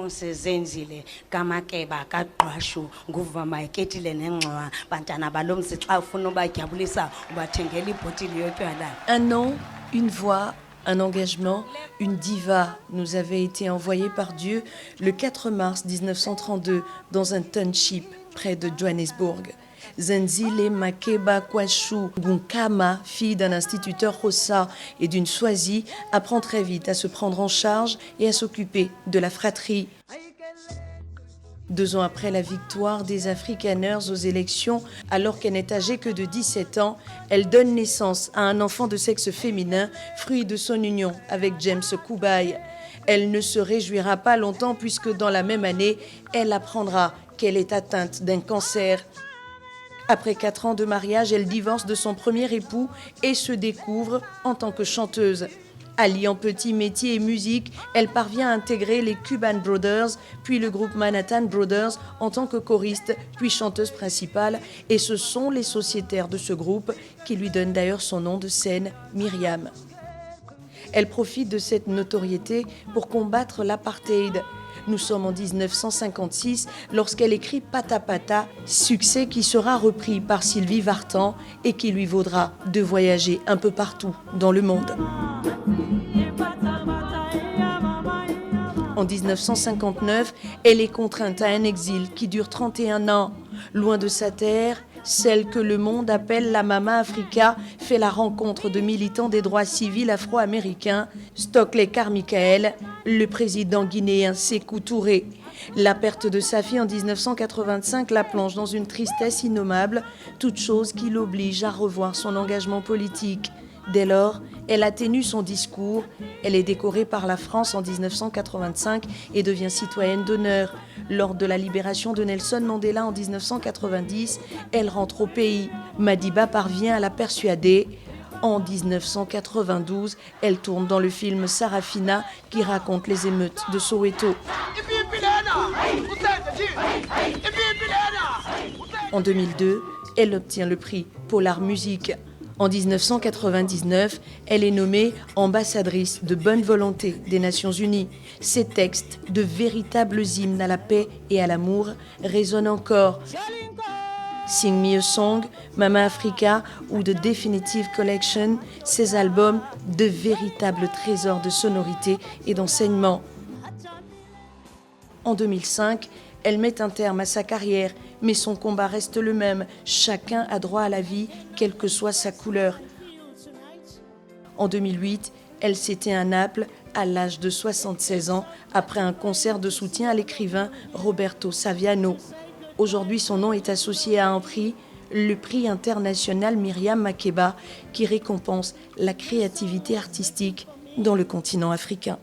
song sizenzile kaMakeba kaGqwashu nguvama eketile nengxowa bantwana balomzi xa ufuna ubadyabulisa ubathengela ibhotile yotywala. Un nom, une voix, un engagement, une diva nous avait été envoyée par Dieu le 4 mars 1932 dans un township près de Johannesburg. Zenzile Makeba Kwashu Gunkama, fille d'un instituteur Xhosa et d'une Swazi, apprend très vite à se prendre en charge et à s'occuper de la fratrie. 2 ans après la victoire des Afrikaners aux élections, alors qu'elle n'est âgée que de 17 ans, elle donne naissance à un enfant de sexe féminin, fruit de son union avec James Kubai. Elle ne se réjouira pas longtemps puisque dans la même année, elle apprendra qu'elle est atteinte d'un cancer. Après 4 ans de mariage, elle divorce de son premier époux et se découvre en tant que chanteuse. Alliant petit métier et musique, elle parvient à intégrer les Cuban Brothers, puis le groupe Manhattan Brothers en tant que choriste, puis chanteuse principale. Et ce sont les sociétaires de ce groupe qui lui donnent d'ailleurs son nom de scène, Myriam. Elle profite de cette notoriété pour combattre l'apartheid. Nous sommes en 1956 lorsqu'elle écrit Pata Pata, succès qui sera repris par Sylvie Vartan et qui lui vaudra de voyager un peu partout dans le monde. En 1959, elle est contrainte à un exil qui dure 31 ans. Loin de sa terre, celle que le monde appelle la Mama Africa fait la rencontre de militants des droits civils afro-américains, Stokely Carmichael, le président guinéen Sékou Touré. La perte de sa fille en 1985 la plonge dans une tristesse innommable, toute chose qui l'oblige à revoir son engagement politique. Dès lors, elle atténue son discours. Elle est décorée par la France en 1985 et devient citoyenne d'honneur. Lors de la libération de Nelson Mandela en 1990, elle rentre au pays. Madiba parvient à la persuader. En 1992, elle tourne dans le film Sarafina qui raconte les émeutes de Soweto. En 2002, elle obtient le prix Polar Music. En 1999, elle est nommée ambassadrice de bonne volonté des Nations Unies. Ses textes, de véritables hymnes à la paix et à l'amour, résonnent encore. Sing Me a Song, Mama Africa ou The Definitive Collection, ces albums, de véritables trésors de sonorité et d'enseignement. En 2005, elle met un terme à sa carrière, mais son combat reste le même. Chacun a droit à la vie, quelle que soit sa couleur. En 2008, elle s'éteint à Naples à l'âge de 76 ans, après un concert de soutien à l'écrivain Roberto Saviano. Aujourd'hui, son nom est associé à un prix, le prix international Myriam Makeba, qui récompense la créativité artistique dans le continent africain.